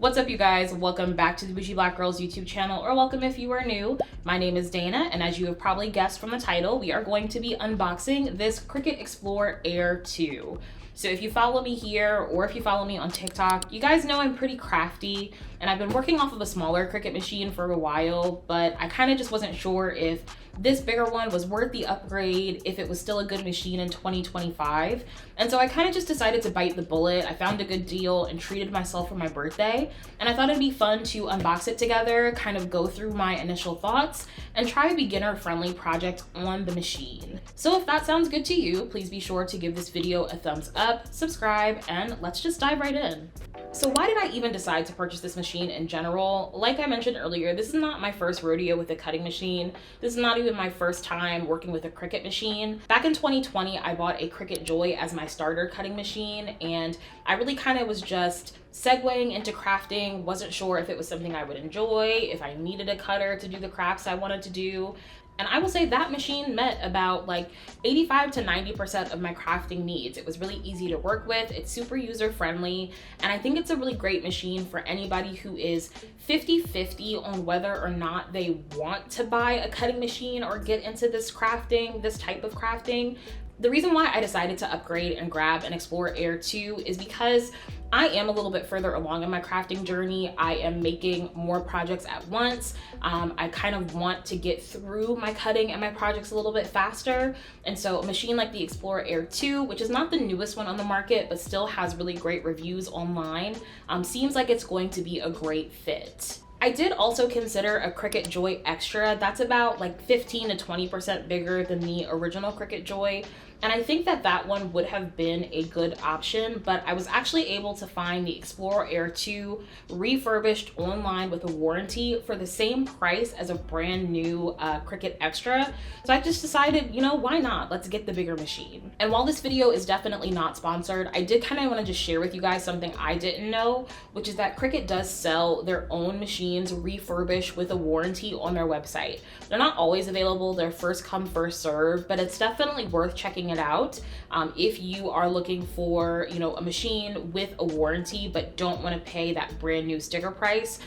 What's up, you guys? Welcome back to the Bougie Black Girls YouTube channel, or welcome if you are new. My name is Dana, and as you have probably guessed from the title, we are going to be unboxing this Cricut Explore Air 2. So if you follow me here, or if you follow me on TikTok, you guys know I'm pretty crafty, and I've been working off of a smaller Cricut machine for a while, but I kind of just wasn't sure if this bigger one was worth the upgrade, if it was still a good machine in 2025. And so I kind of just decided to bite the bullet. I found a good deal and treated myself for my birthday. And I thought it'd be fun to unbox it together, kind of go through my initial thoughts, and try a beginner-friendly project on the machine. So if that sounds good to you, please be sure to give this video a thumbs up, subscribe, and let's just dive right in. So why did I even decide to purchase this machine in general? Like I mentioned earlier, this is not my first rodeo with a cutting machine. This is not even my first time working with a Cricut machine. Back in 2020, I bought a Cricut Joy as my starter cutting machine, and I really kind of was just segueing into crafting, wasn't sure if it was something I would enjoy, if I needed a cutter to do the crafts I wanted to do. And I will say that machine met about like 85 to 90% of my crafting needs. It was really easy to work with, it's super user friendly, and I think it's a really great machine for anybody who is 50-50 on whether or not they want to buy a cutting machine or get into this type of crafting. The reason why I decided to upgrade and grab an Explore Air 2 is because I am a little bit further along in my crafting journey. I am making more projects at once. I kind of want to get through my cutting and my projects a little bit faster. And so a machine like the Explore Air 2, which is not the newest one on the market, but still has really great reviews online, seems like it's going to be a great fit. I did also consider a Cricut Joy Extra. That's about like 15 to 20% bigger than the original Cricut Joy. And I think that one would have been a good option, but I was actually able to find the Explore Air 2 refurbished online with a warranty for the same price as a brand new Cricut Extra. So I just decided, you know, why not? Let's get the bigger machine. And while this video is definitely not sponsored, I did kind of want to just share with you guys something I didn't know, which is that Cricut does sell their own machines refurbished with a warranty on their website. They're not always available, they're first come, first serve, but it's definitely worth checking it out if you are looking for, you know, a machine with a warranty but don't want to pay that brand new sticker price,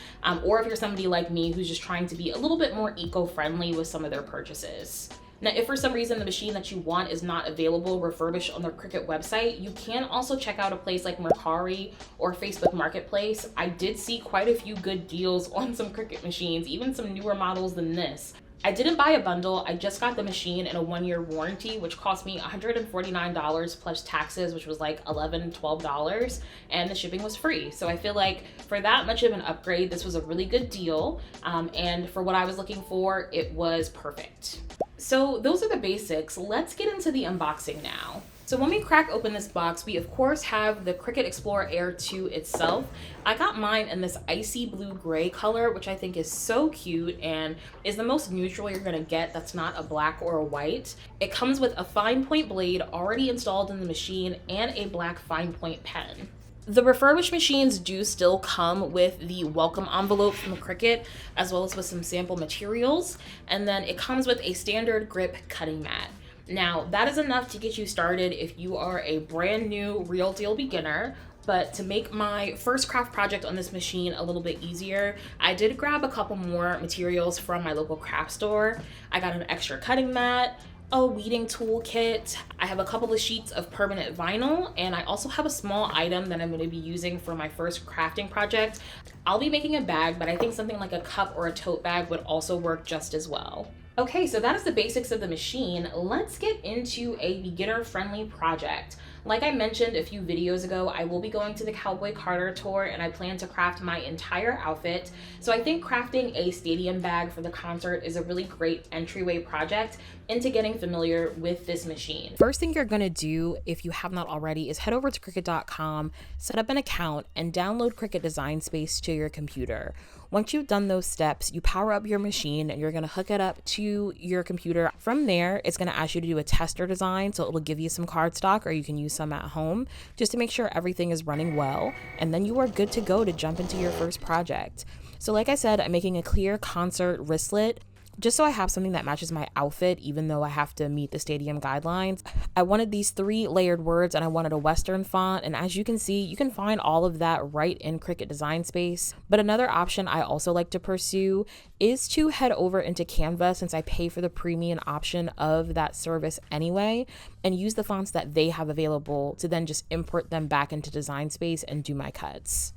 or if you're somebody like me who's just trying to be a little bit more eco-friendly with some of their purchases. Now, if for some reason the machine that you want is not available refurbished on the Cricut website, you can also check out a place like Mercari or Facebook Marketplace. I did see quite a few good deals on some Cricut machines, even some newer models than this. I didn't buy a bundle, I just got the machine in a 1-year warranty, which cost me $149 plus taxes, which was like $11, $12, and the shipping was free. So I feel like for that much of an upgrade, this was a really good deal, and for what I was looking for, it was perfect. So those are the basics. Let's get into the unboxing now. So when we crack open this box, we of course have the Cricut Explore Air 2 itself. I got mine in this icy blue gray color, which I think is so cute and is the most neutral you're gonna get that's not a black or a white. It comes with a fine point blade already installed in the machine and a black fine point pen. The refurbished machines do still come with the welcome envelope from Cricut, as well as with some sample materials, and then it comes with a standard grip cutting mat. Now, that is enough to get you started if you are a brand new real deal beginner, but to make my first craft project on this machine a little bit easier, I did grab a couple more materials from my local craft store. I got an extra cutting mat, a weeding tool kit, I have a couple of sheets of permanent vinyl, and I also have a small item that I'm going to be using for my first crafting project. I'll be making a bag, but I think something like a cup or a tote bag would also work just as well. Okay, so that is the basics of the machine. Let's get into a beginner-friendly project. Like I mentioned a few videos ago, I will be going to the Cowboy Carter tour and I plan to craft my entire outfit. So I think crafting a stadium bag for the concert is a really great entryway project into getting familiar with this machine. First thing you're gonna do, if you have not already, is head over to Cricut.com, set up an account, and download Cricut Design Space to your computer. Once you've done those steps, you power up your machine and you're gonna hook it up to your computer. From there, it's gonna ask you to do a tester design, so it will give you some cardstock or you can use some at home just to make sure everything is running well, and then you are good to go to jump into your first project. So like I said, I'm making a clear concert wristlet Just so I have something that matches my outfit, even though I have to meet the stadium guidelines, I wanted these 3 layered words and I wanted a Western font. And as you can see, you can find all of that right in Cricut Design Space. But another option I also like to pursue is to head over into Canva, since I pay for the premium option of that service anyway, and use the fonts that they have available to then just import them back into Design Space and do my cuts.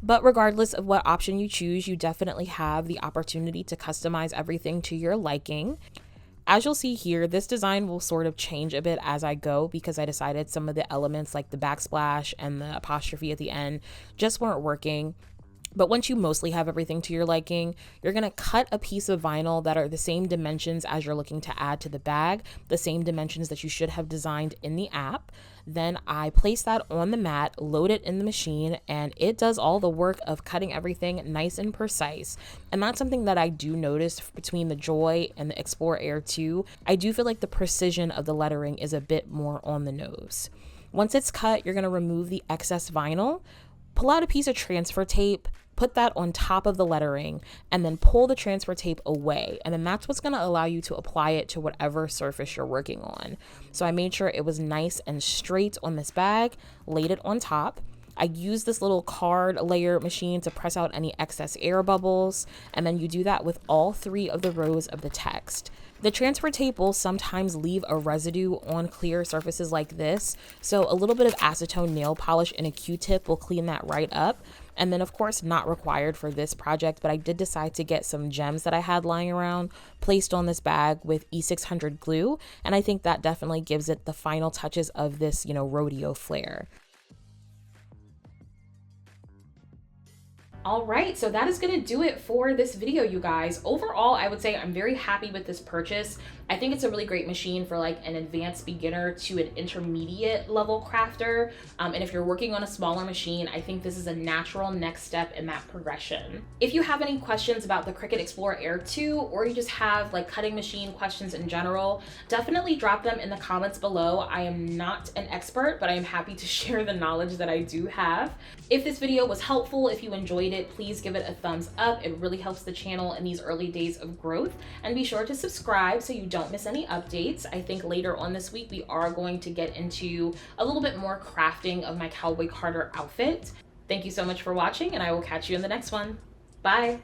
But regardless of what option you choose, you definitely have the opportunity to customize everything to your liking. As you'll see here, this design will sort of change a bit as I go, because I decided some of the elements like the backsplash and the apostrophe at the end just weren't working. But once you mostly have everything to your liking, you're going to cut a piece of vinyl that are the same dimensions as you're looking to add to the bag, the same dimensions that you should have designed in the app. Then I place that on the mat, load it in the machine, and it does all the work of cutting everything nice and precise. And that's something that I do notice between the Joy and the Explore Air 2. I do feel like the precision of the lettering is a bit more on the nose. Once it's cut, you're going to remove the excess vinyl, pull out a piece of transfer tape, put that on top of the lettering, and then pull the transfer tape away. And then that's what's going to allow you to apply it to whatever surface you're working on. So I made sure it was nice and straight on this bag, laid it on top. I used this little card layer machine to press out any excess air bubbles, and then you do that with all 3 of the rows of the text. The transfer tape will sometimes leave a residue on clear surfaces like this, so a little bit of acetone nail polish and a Q-tip will clean that right up. And then, of course, not required for this project, but I did decide to get some gems that I had lying around placed on this bag with E600 glue, and I think that definitely gives it the final touches of this, rodeo flair. All right, so that is gonna do it for this video, you guys. Overall, I would say I'm very happy with this purchase. I think it's a really great machine for like an advanced beginner to an intermediate level crafter. And if you're working on a smaller machine, I think this is a natural next step in that progression. If you have any questions about the Cricut Explore Air 2, or you just have like cutting machine questions in general, definitely drop them in the comments below. I am not an expert, but I am happy to share the knowledge that I do have. If this video was helpful, if you enjoyed it, please give it a thumbs up. It really helps the channel in these early days of growth. And be sure to subscribe so you don't miss any updates. I think later on this week, we are going to get into a little bit more crafting of my Cowboy Carter outfit. Thank you so much for watching, and I will catch you in the next one. Bye.